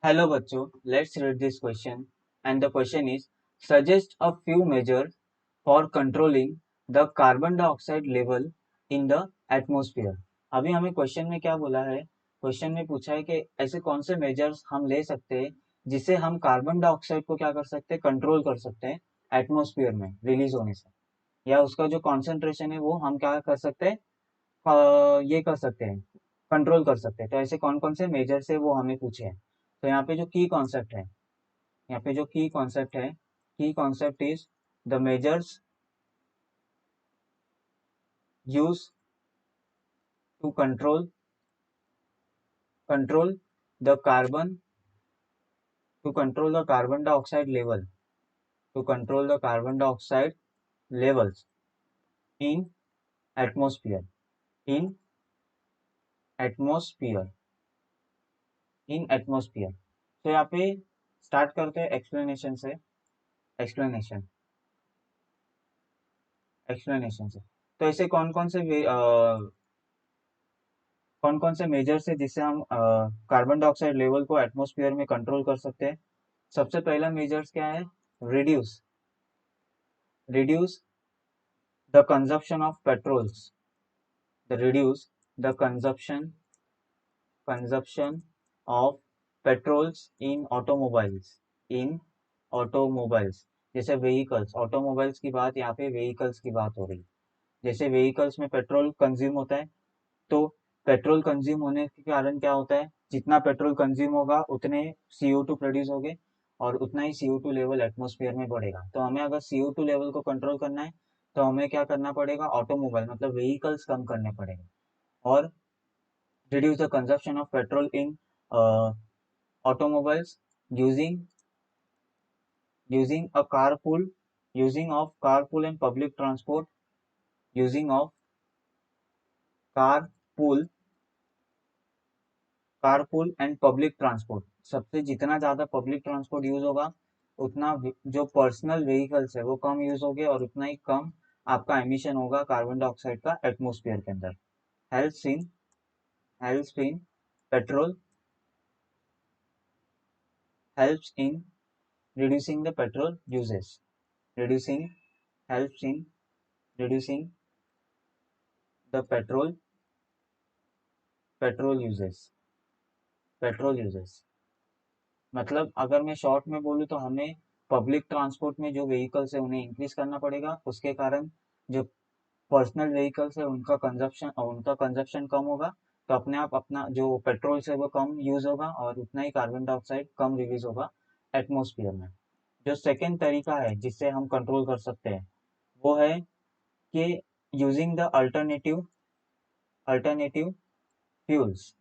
Hello बच्चों, let's read this question and the question is suggest a few measures for controlling the carbon dioxide level in the atmosphere। अभी हमें question में क्या बोला है? Question में पूछा है कि ऐसे कौन से मेजर्स हम ले सकते हैं जिससे हम कार्बन डाइऑक्साइड को क्या कर सकते हैं, कंट्रोल कर सकते हैं एटमोस्फियर में रिलीज होने से, या उसका जो कॉन्सेंट्रेशन है वो हम क्या कर सकते हैं, ये कर सकते हैं, कंट्रोल कर सकते हैं। तो ऐसे कौन कौन से मेजर्स है वो हमें पूछे हैं। तो यहाँ पे जो की कॉन्सेप्ट है, यहाँ पे जो की कॉन्सेप्ट है, की concept is the measures use to control the carbon to control the carbon dioxide level, to control the carbon dioxide levels in atmosphere, in atmosphere, in atmosphere. तो यहाँ पे स्टार्ट करते हैं एक्सप्लेनेशन से, एक्सप्लेनेशन एक्सप्लेनेशन से। तो ऐसे कौन कौन से मेजर्स है जिससे हम कार्बन डाइऑक्साइड लेवल को एटमॉस्फेयर में कंट्रोल कर सकते हैं। सबसे पहला मेजर्स क्या है? Reduce reduce the consumption of patrols, the reduce the consumption of patrols in automobiles, in automobiles. जैसे व्हीकल्स, ऑटोमोबाइल्स की बात, यहाँ पे व्हीकल्स की बात हो रही है। जैसे व्हीकल्स में पेट्रोल कंज्यूम होता है, तो पेट्रोल कंज्यूम होने के कारण क्या होता है, जितना पेट्रोल कंज्यूम होगा उतने CO2 प्रोड्यूस होंगे और उतना ही CO2 लेवल एटमॉस्फेयर में बढ़ेगा। तो हमें अगर CO2 लेवल को कंट्रोल करना है तो हमें क्या करना पड़ेगा, ऑटोमोबाइल मतलब व्हीकल्स कम करने पड़ेंगे। और reduce the consumption of petrol in automobiles using using a carpool using of carpool and public transport, using of carpool carpool and public transport. सबसे जितना ज़्यादा पब्लिक ट्रांसपोर्ट यूज़ होगा उतना जो पर्सनल व्हीकल्स है वो कम यूज़ होंगे और उतना ही कम आपका एमिशन होगा कार्बन डाइऑक्साइड का एटमॉस्फेयर के अंदर। Helps in helps in petrol helps in reducing the petrol uses, reducing helps in reducing the petrol uses, petrol uses. मतलब अगर मैं शॉर्ट में बोलूँ तो हमें पब्लिक ट्रांसपोर्ट में जो व्हीकल्स है उन्हें इंक्रीज करना पड़ेगा, उसके कारण जो पर्सनल व्हीकल्स है उनका कंजप्शन कम होगा। तो अपने आप अपना जो पेट्रोल से वो कम यूज होगा और उतना ही कार्बन डाइऑक्साइड कम रिलीज होगा एटमोस्फियर में। जो सेकेंड तरीका है जिससे हम कंट्रोल कर सकते हैं वो है कि using the alternative fuels,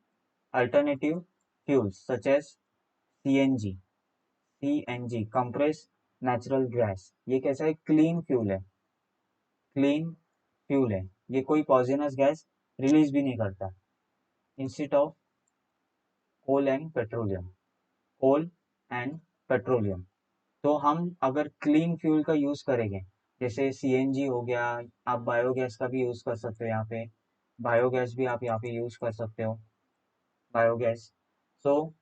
alternative fuels such as CNG compress natural gas. ये कैसा है? क्लीन फ्यूल है, क्लीन फ्यूल है। ये कोई पॉइजनस गैस रिलीज भी नहीं करता। Instead of coal and petroleum, coal and petroleum. तो हम अगर क्लीन फ्यूल का यूज करेंगे, जैसे CNG हो गया, आप बायोगैस का भी यूज कर सकते हो यहाँ पे, बायोगैस भी आप यहाँ पे यूज कर सकते हो, बायोगैस। सो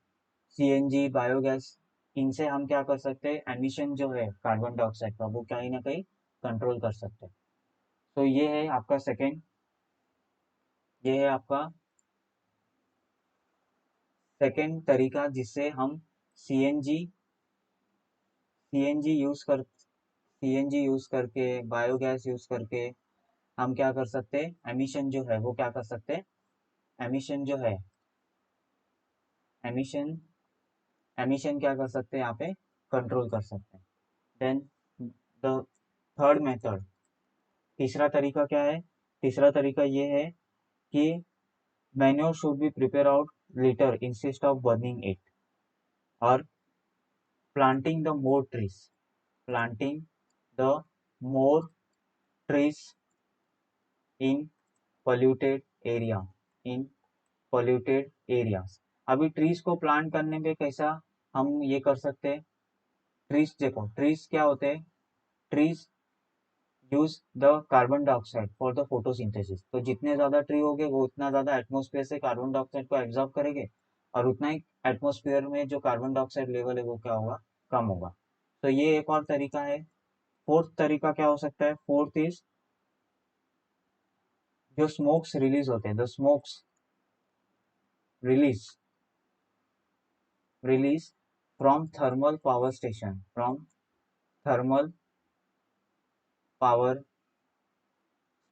CNG बायोगैस, इनसे हम क्या कर सकते हैं, एमिशन जो है कार्बन डाइऑक्साइड का वो कहीं ना कहीं कंट्रोल कर सकते हैं। तो ये है आपका सेकेंड तरीका जिससे हम सीएनजी सीएनजी यूज कर सीएनजी यूज करके, बायोगैस यूज करके हम क्या कर सकते हैं, एमिशन जो है वो क्या कर सकते हैं, एमिशन जो है एमिशन एमिशन क्या कर सकते हैं, यहाँ पे कंट्रोल कर सकते हैं। देन द थर्ड मेथड, तीसरा तरीका क्या है? तीसरा तरीका ये है कि manure should be prepare out later instead of burning it, or planting the more trees, planting the more trees in polluted area, in polluted areas। अभी ट्रीज को प्लांट करने में कैसा हम ये कर सकते हैं, ट्रीज देखो, ट्रीज क्या होते हैं, trees use the carbon dioxide for the photosynthesis. तो जितने ज्यादा ट्री होंगे वो उतना ज्यादा एटमोस्फेयर से कार्बन डाइऑक्साइड को एब्जॉर्ब करेंगे और उतना ही एटमॉस्फेयर में जो कार्बन डाइऑक्साइड लेवल है वो क्या होगा, कम होगा। तो ये एक और तरीका है। फोर्थ तरीका क्या हो सकता है, फोर्थ इज जो स्मोक्स रिलीज होते हैं, the smokes release release from thermal power station, from thermal power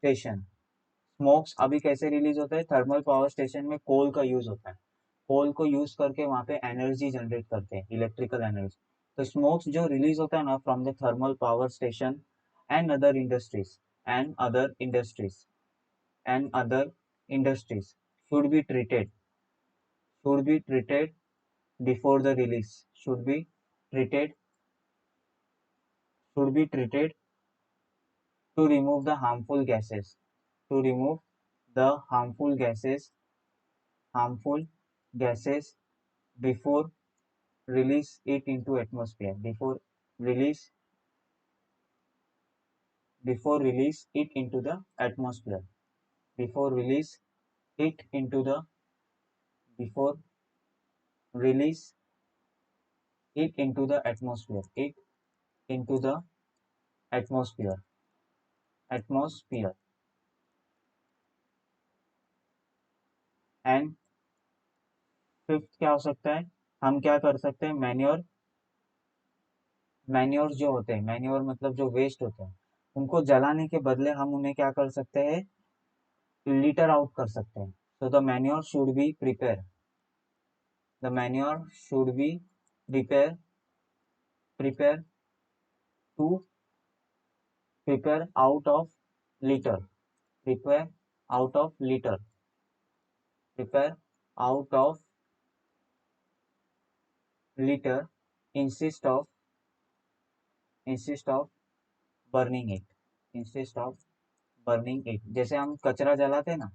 station. Smokes अभी कैसे रिलीज होता है, थर्मल पावर स्टेशन में कोल का यूज होता है, कोल को यूज करके वहां पे एनर्जी जनरेट करते हैं, इलेक्ट्रिकल एनर्जी। तो स्मोक्स जो रिलीज होता है ना from the thermal power station and other industries and other industries and other industries should be treated should be treated before the release, treated should be treated to remove the harmful gases, to remove the harmful gases before release it into atmosphere, release release it into the atmosphere, before release it into the before release it into the atmosphere, it into the atmosphere. And fifth क्या हो सकता है, हम क्या कर सकते हैं, manure जो होते हैं, मैन्योर मतलब जो वेस्ट होते हैं, उनको जलाने के बदले हम उन्हें क्या कर सकते हैं, लीटर आउट कर सकते हैं। तो the manure should be prepare the manure should be prepare prepare to prepare out of litter prepare out of litter prepare out of litter insist of insist of burning it insist of burning it. जैसे हम कचरा जलाते हैं ना,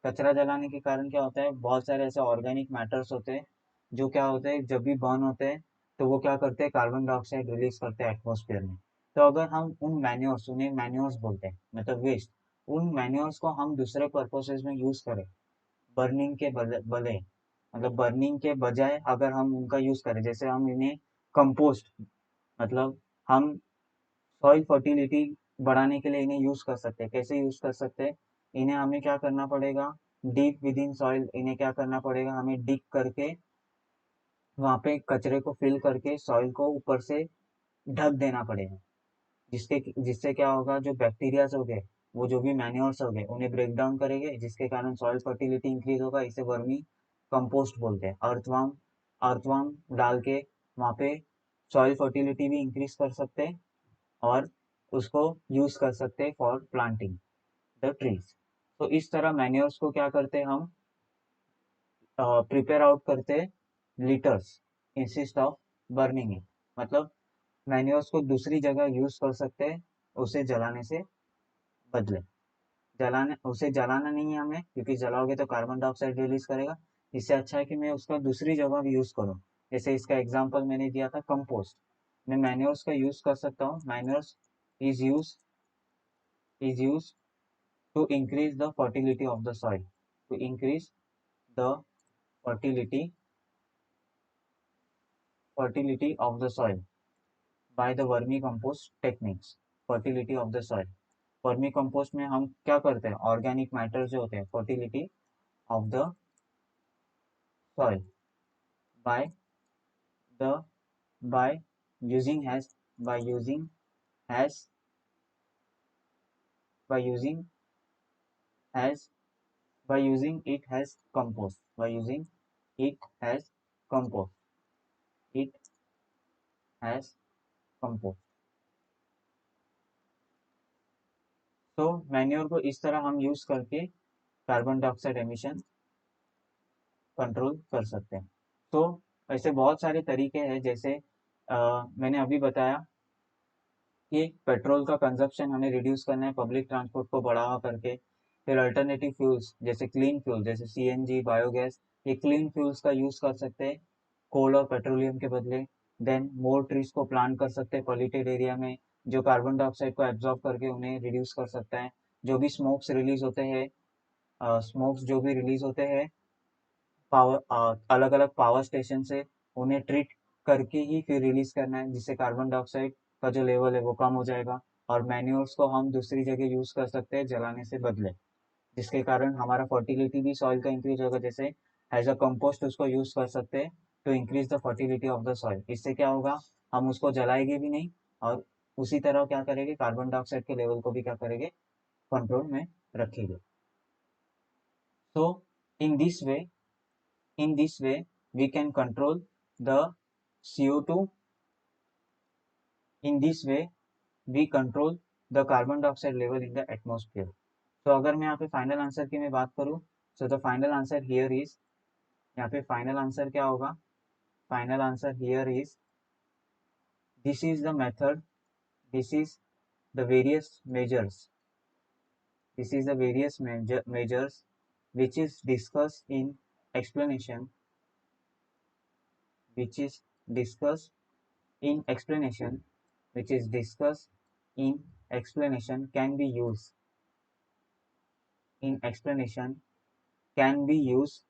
कचरा जलाने के कारण क्या होता है, बहुत सारे ऐसे ऑर्गेनिक मैटर्स होते हैं जो क्या होते हैं, जब भी बर्न होते हैं तो वो क्या करते हैं, कार्बन डाइऑक्साइड रिलीज करते हैं एटमोस्फेयर में। तो अगर हम उन मैन्योर्स, उन्हें मैन्योर्स बोलते हैं मतलब वेस्ट, उन मैन्योर्स को हम दूसरे पर्पसेज में यूज करें, बर्निंग के बले मतलब बर्निंग के बजाय अगर हम उनका यूज करें, जैसे हम इन्हें कंपोस्ट मतलब हम सॉइल फर्टिलिटी बढ़ाने के लिए इन्हें यूज कर सकते हैं। कैसे यूज कर सकते हैं, इन्हें हमें क्या करना पड़ेगा, डीप विद इन सॉइल इन्हें क्या करना पड़ेगा, हमें डिग करके वहां पे कचरे को फिल करके सॉइल को ऊपर से ढक देना पड़ेगा, जिससे क्या होगा, जो बैक्टीरियाज हो गए, वो जो भी मैन्योर्स हो गए उन्हें ब्रेक डाउन करेंगे, जिसके कारण सॉइल फर्टिलिटी इंक्रीज होगा। इसे वर्मी कंपोस्ट बोलते हैं। अर्थवार्म डाल के वहाँ पे सॉइल फर्टिलिटी भी इंक्रीज कर सकते हैं और उसको यूज कर सकते हैं फॉर प्लांटिंग द ट्रीज। तो इस तरह मैन्योर्स को क्या करते हैं, हम प्रिपेयर आउट करते हैं litres insist of burning it, मतलब मैन्योर्स को दूसरी जगह यूज कर सकते हैं उसे जलाने से बदले। जलाने उसे जलाना नहीं है हमें, क्योंकि जलाओगे तो कार्बन डाइऑक्साइड रिलीज करेगा। इससे अच्छा है कि मैं उसका दूसरी जगह भी यूज करूँ। जैसे इसका एग्जांपल मैंने दिया था कंपोस्ट, मैं मैन्योर्स का यूज कर सकता हूँ। Manures is use is used to increase the fertility of the soil, to increase the fertility fertility of the soil by the vermicompost techniques। fertility of the soil, vermi compost में हम क्या करते हैं, organic matter जो होते हैं, fertility of the soil by the by using has by using has by using has by using it as compost, by using it as compost, it as compost। तो manure को इस तरह हम use करके carbon dioxide emission control कर सकते हैं। तो ऐसे बहुत सारे तरीके हैं, जैसे मैंने अभी बताया कि पेट्रोल का कंजप्शन हमें रिड्यूस करना है पब्लिक ट्रांसपोर्ट को बढ़ावा करके। फिर अल्टरनेटिव फ्यूल्स जैसे क्लीन फ्यूल जैसे सीएनजी, बायोगैस, ये क्लीन फ्यूल्स का यूज कर सकते हैं कोल और पेट्रोलियम के बदले। देन मोर ट्रीज को प्लांट कर सकते हैं पॉल्यूटेड एरिया में, जो कार्बन डाइऑक्साइड को एब्जॉर्ब करके उन्हें रिड्यूस कर सकता है। जो भी स्मोक्स रिलीज होते हैं, स्मोक्स जो भी रिलीज होते हैं पावर अलग अलग पावर स्टेशन से उन्हें ट्रीट करके ही फिर रिलीज करना है, जिससे कार्बन डाइऑक्साइड का जो लेवल है वो कम हो जाएगा। और मैन्योर्स को हम दूसरी जगह यूज कर सकते हैं जलाने से बदले, जिसके कारण हमारा फर्टिलिटी भी सॉइल का इंक्रीज होगा। जैसे एज अ कंपोस्ट उसको यूज कर सकते हैं to increase the fertility of the soil. इससे क्या होगा, हम उसको जलाएंगे भी नहीं और उसी तरह क्या करेंगे, कार्बन डाइऑक्साइड के लेवल को भी क्या करेंगे, कंट्रोल में रखेंगे। So in this way, we can control the CO2. In this way, we control the carbon dioxide level in the atmosphere. So अगर मैं यहाँ पे फाइनल आंसर की मैं बात करूँ, so the final answer here is, यहाँ पे फाइनल आंसर क्या होगा, final answer here is, this is the method, this is the various measures, this is the various measures which is discussed in explanation, which is discussed in explanation, which is discussed in explanation can be used, in explanation can be used,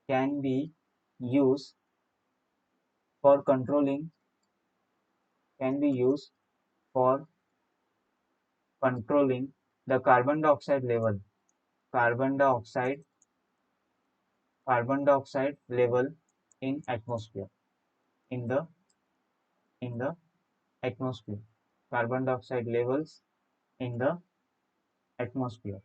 can be used for controlling, can be used for controlling the carbon dioxide level, carbon dioxide, carbon dioxide level in atmosphere, in the atmosphere, carbon dioxide levels in the atmosphere.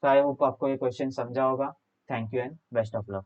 So I hope आपको ये question समझा होगा। Thank you and best of luck.